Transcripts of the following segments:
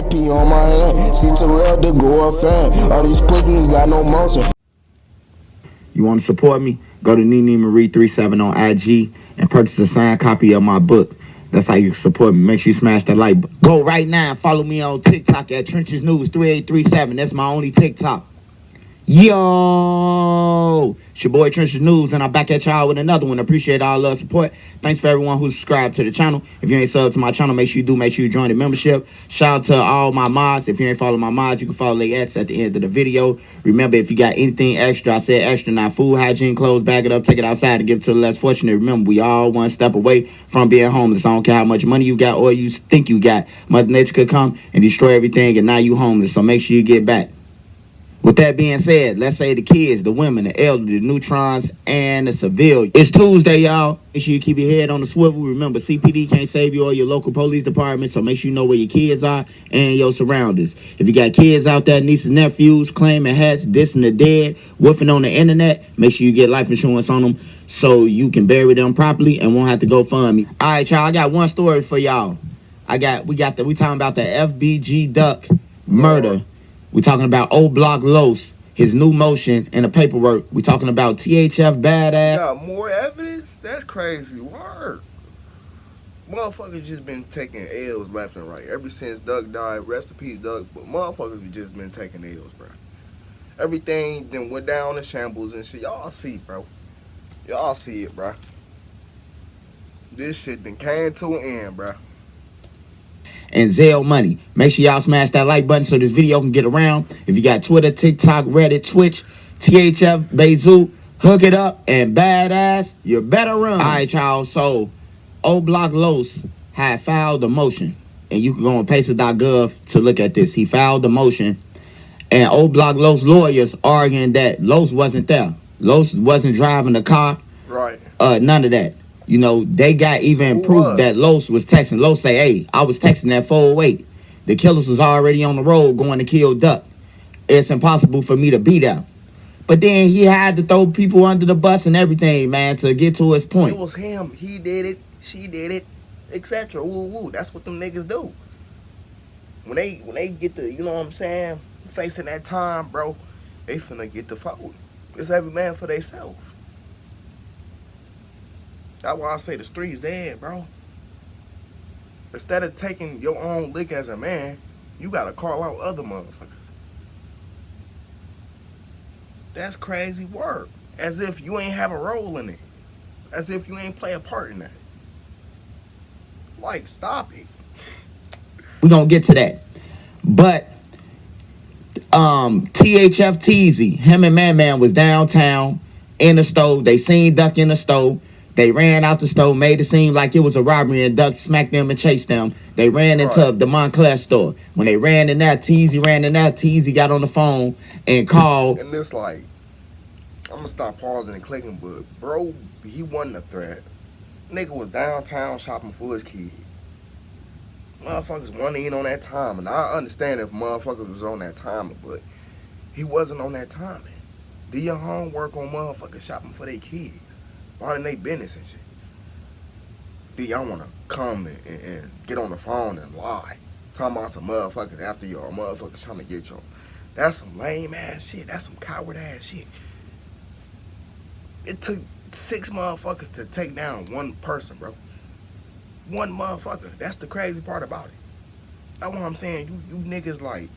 AP on my hand. See Terrell, the go fan. All these pussies got no motion. You want to support me? Go to Nene Marie 37 on IG and purchase a signed copy of my book. That's how you support me. Make sure you smash that like button. Go right now and follow me on TikTok at Trenches News 3837. That's my only TikTok. Yo, it's your boy Trenches News, and I'm back at y'all with another one. Appreciate all the support. Thanks for everyone who subscribed to the channel. If you ain't subbed to my channel, make sure you do. Make sure you join the membership. Shout out to all my mods. If you ain't follow my mods, you can follow their ads at the end of the video. Remember, if you got anything extra, I said extra, not food, hygiene, clothes, bag it up, take it outside, and give it to the less fortunate. Remember, we all one step away from being homeless. I don't care how much money you got or you think you got. Mother Nature could come and destroy everything, and now you homeless. So make sure you get back. With that being said, let's say the kids, the women, the elderly, the neutrons, and the civilians. It's Tuesday, y'all. Make sure you keep your head on the swivel. Remember, CPD can't save you or your local police department, so make sure you know where your kids are and your surroundings. If you got kids out there, nieces, nephews, claiming hats, dissing the dead, woofing on the internet, make sure you get life insurance on them so you can bury them properly and won't have to go fund me. All right, y'all, I got one story for y'all. We talking about the FBG Duck murder. We talking about OBlock Los, his new motion and the paperwork. We talking about THF BadAss. Got more evidence? That's crazy. Word. Motherfuckers just been taking L's left and right. Ever since Duck died, rest in peace, Duck. But motherfuckers just been taking L's, bro. Everything then went down in shambles and shit. Y'all see, bro. Y'all see it, bro. This shit then came to an end, bro. And Zell money. Make sure y'all smash that like button so this video can get around. If you got Twitter, TikTok, Reddit, Twitch, THF, Bezu, hook it up, and BadAss, you better run. All right, y'all. So, OBlock Los had filed a motion, and you can go on pacer.gov to look at this. He filed the motion, and OBlock Los lawyers arguing that Los wasn't there. Los wasn't driving the car. Right. None of that. You know, they got even proof that Los was texting. Los say, hey, I was texting at 408. The killers was already on the road going to kill Duck. It's impossible for me to be there. But then he had to throw people under the bus and everything, man, to get to his point. It was him. He did it. She did it, etc. Woo woo. That's what them niggas do. When they get the, you know what I'm saying, facing that time, bro, they finna get the phone. It's every man for theyself. That's why I say the streets dead, bro. Instead of taking your own lick as a man, you gotta call out other motherfuckers. That's crazy work. As if you ain't have a role in it. As if you ain't play a part in that. Like, stop it. We're gonna get to that. But THF Teasy, him and Man was downtown in the store. They seen Duck in the store. They ran out the store, made it seem like it was a robbery, and Duck smacked them and chased them. They ran into the Montclair store. When they ran in there, Teasy ran in there. Teasy got on the phone and called. And it's like, I'm gonna stop pausing and clicking, but bro, he wasn't a threat. Nigga was downtown shopping for his kid. Motherfuckers wasn't in on that timing. I understand if motherfuckers was on that timing, but he wasn't on that timing. Do your homework on motherfuckers shopping for their kids. Minding they business and shit. Do y'all want to come and get on the phone and lie? Talking about some motherfuckers after y'all motherfuckers trying to get y'all. That's some lame ass shit. That's some coward ass shit. It took 6 motherfuckers to take down one person, bro. One motherfucker. That's the crazy part about it. That's what I'm saying. You niggas like,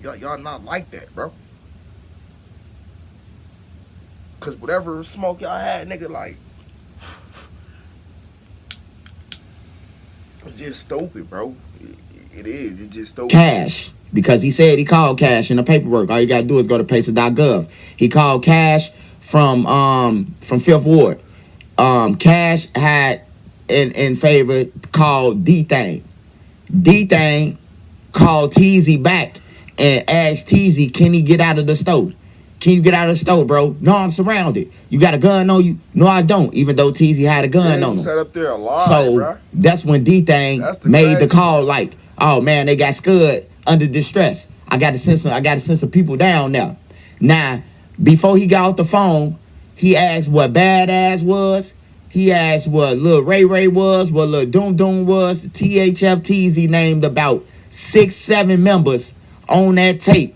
y'all not like that, bro. Cause whatever smoke y'all had, nigga, like, it's just stupid, bro. It is. It's just stupid. Cash, because he said he called Cash in the paperwork. All you gotta do is go to pacer.gov. He called Cash from 5th Ward. Cash had in favor called D-Thing. D-Thing called Teasy back and asked Teasy, can he get out of the store? Can you get out of the store, bro? No, I'm surrounded. You got a gun on you? No, I don't. Even though Teasy had a gun on him. Set up there a lie, so bro. That's when D-Thing made the call like, oh man, they got Scud under distress. I got to send some people down there. Now, before he got off the phone, he asked what BadAss was. He asked what Lil Ray Ray was, what Lil Doom Doom was. THF Teasy named about 6, 7 members on that tape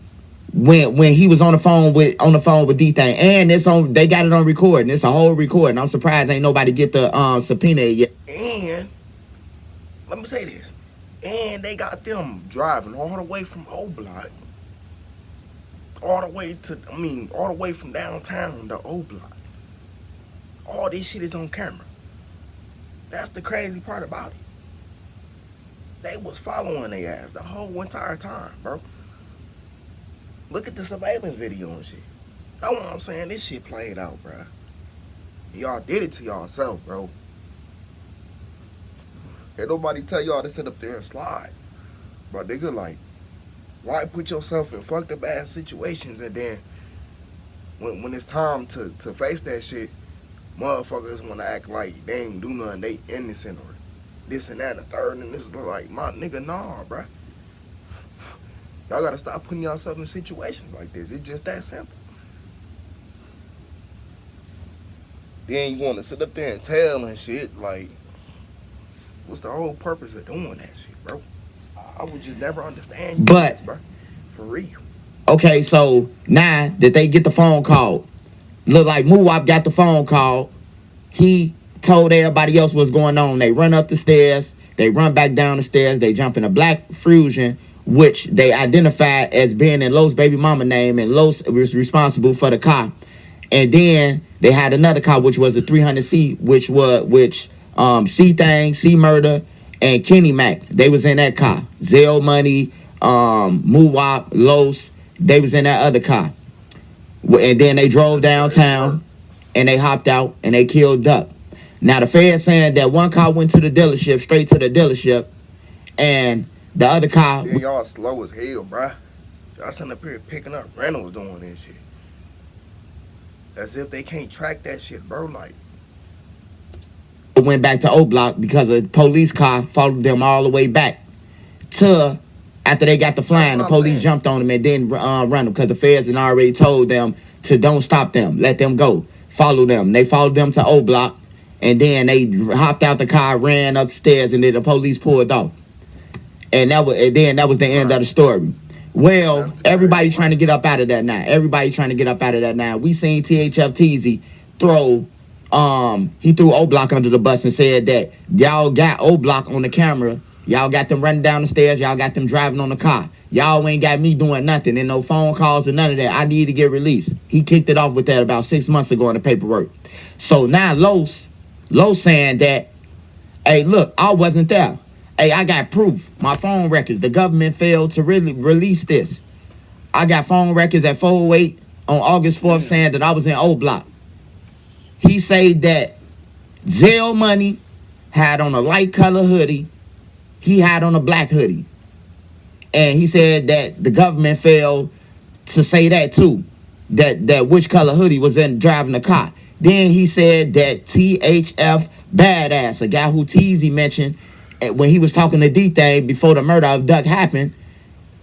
when he was on the phone with D-Thing. And it's on, they got it on recording. It's a whole recording. I'm surprised ain't nobody get the subpoena yet. And let me say this. And they got them driving all the way from OBlock. All the way from downtown to OBlock. All this shit is on camera. That's the crazy part about it. They was following their ass the whole entire time, bro. Look at the surveillance video and shit. That's what I'm saying. This shit played out, bro. Y'all did it to y'allself, bro. Ain't nobody tell y'all to sit up there and slide. But nigga, like, why put yourself in fucked up ass situations and then when it's time to face that shit, motherfuckers want to act like they ain't do nothing, they innocent or this and that and the third, and this is like, my nigga, nah, bruh. Y'all gotta stop putting yourself in situations like this. It's just that simple. Then you want to sit up there and tell and shit, like, what's the whole purpose of doing that shit, bro? I would just never understand you guys, bro. For real. Okay, so now that they get the phone call, look like Muwap got the phone call. He told everybody else what's going on. They run up the stairs. They run back down the stairs. They jump in a black Fusion, which they identified as being in Lo's baby mama name, and Lo was responsible for the car. And then they had another car, which was a 300C, which C-Thing, C-Murder, and Kenny Mac. They was in that car. Zell Money, Muwap, Los, they was in that other car. And then they drove downtown, and they hopped out, and they killed Duck. Now, the Fed saying that one car went to the dealership, straight to the dealership, and the other car... Then y'all slow as hell, bruh. Y'all sitting up here picking up rentals doing this shit. As if they can't track that shit, bro, like... Went back to OBlock because a police car followed them all the way back to... After they got the flying, the police jumped on them and didn't run them because the feds had already told them to don't stop them, let them go, follow them. They followed them to OBlock, and then they hopped out the car, ran upstairs, and then the police pulled off. And that was the end of the story. Well, everybody trying to get up out of that now. Everybody trying to get up out of that now. We seen THF Teasy throw he threw OBlock under the bus and said that y'all got OBlock on the camera. Y'all got them running down the stairs. Y'all got them driving on the car. Y'all ain't got me doing nothing and no phone calls or none of that. I need to get released. He kicked it off with that about 6 months ago in the paperwork. So now Los saying that, hey, look, I wasn't there. Hey, I got proof. My phone records. The government failed to really release this. I got phone records at 408 on August 4th saying that I was in OBlock. He said that Zell Money had on a light color hoodie. He had on a black hoodie. And he said that the government failed to say that too. That which color hoodie was in driving the car. Then he said that THF BadAss, a guy who Teasy mentioned when he was talking to D-Thing before the murder of Duck happened,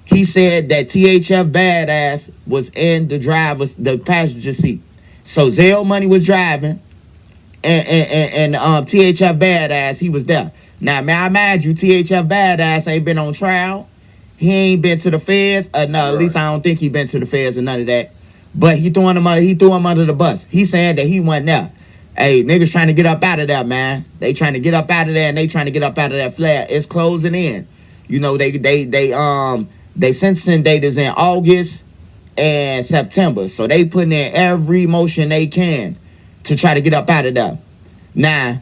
he said that THF BadAss was in the passenger seat. So Zell Money was driving and THF BadAss, he was there. Now, may I imagine you, THF BadAss ain't been on trial. He ain't been to the feds. No, at least I don't think he been to the feds or none of that. But he threw him under the bus. He saying that he wasn't there. Hey, niggas trying to get up out of that, man. They trying to get up out of there, and they trying to get up out of that flat. It's closing in. You know, they sentencing date is in August and September. So they putting in every motion they can to try to get up out of there. Now,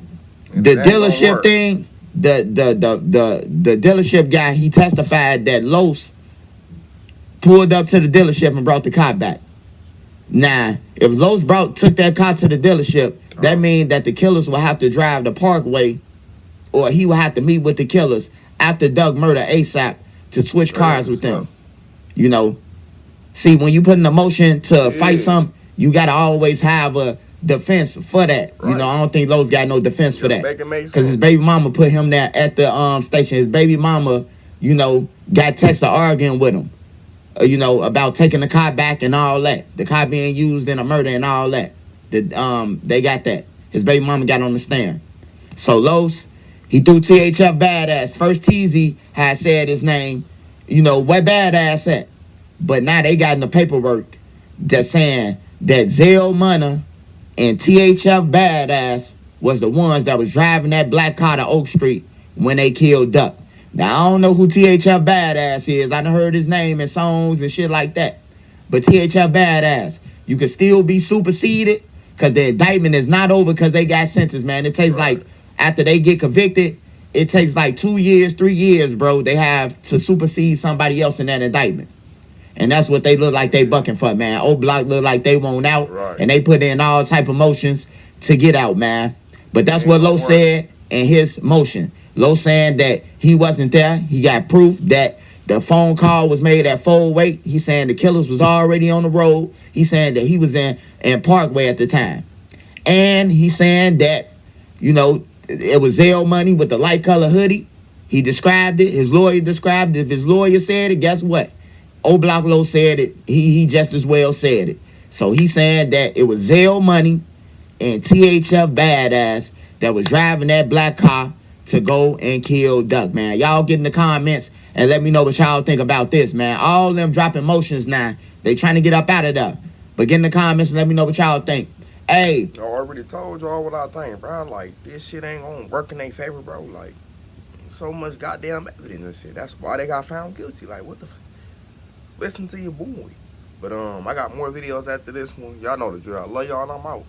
the dealership thing, the dealership guy, he testified that Los pulled up to the dealership and brought the car back. Now, if Los took that car to the dealership, that means that the killers will have to drive the Parkway, or he will have to meet with the killers after Doug murder ASAP to switch cars with them. You know, see, when you put in a motion to fight something, you got to always have a defense for that. You know, I don't think Los got no defense for that. Because his baby mama put him there at the station. His baby mama, you know, got texts arguing with him. You know, about taking the car back and all that. The car being used in a murder and all that. They got that. His baby mama got on the stand. So Los, he threw THF BadAss. First Teasy had said his name. you know, where BadAss at? But now they got in the paperwork that's saying that Zell, Munna, and THF BadAss was the ones that was driving that black car to Oak Street when they killed Duck. Now, I don't know who THF BadAss is. I done heard his name in songs and shit like that. But THF BadAss, you can still be superseded because the indictment is not over because they got sentenced, man. It takes like, after they get convicted, it takes like 2 years, 3 years, bro. They have to supersede somebody else in that indictment. And that's what they look like they bucking for, man. OBlock look like they won't out. And they put in all type of motions to get out, man. But that's what Lo said in his motion. Lo saying that he wasn't there. He got proof that the phone call was made at 408. He saying the killers was already on the road. He saying that he was in Parkway at the time. And he saying that, you know, it was Zell money with the light color hoodie. He described it. His lawyer described it. If his lawyer said it, guess what? OBlock Lo said it. He just as well said it. So he saying that it was Zell money and THF BadAss that was driving that black car to go and kill Duck, man. Y'all get in the comments and let me know what y'all think about this, man. All them dropping motions now. They trying to get up out of there. But get in the comments and let me know what y'all think. Hey. I already told y'all what I think, bro. Like, this shit ain't gonna work in their favor, bro. Like, so much goddamn evidence and shit. That's why they got found guilty. Like, what the fuck? Listen to your boy. But I got more videos after this one. Y'all know the drill. I love y'all and I'm out.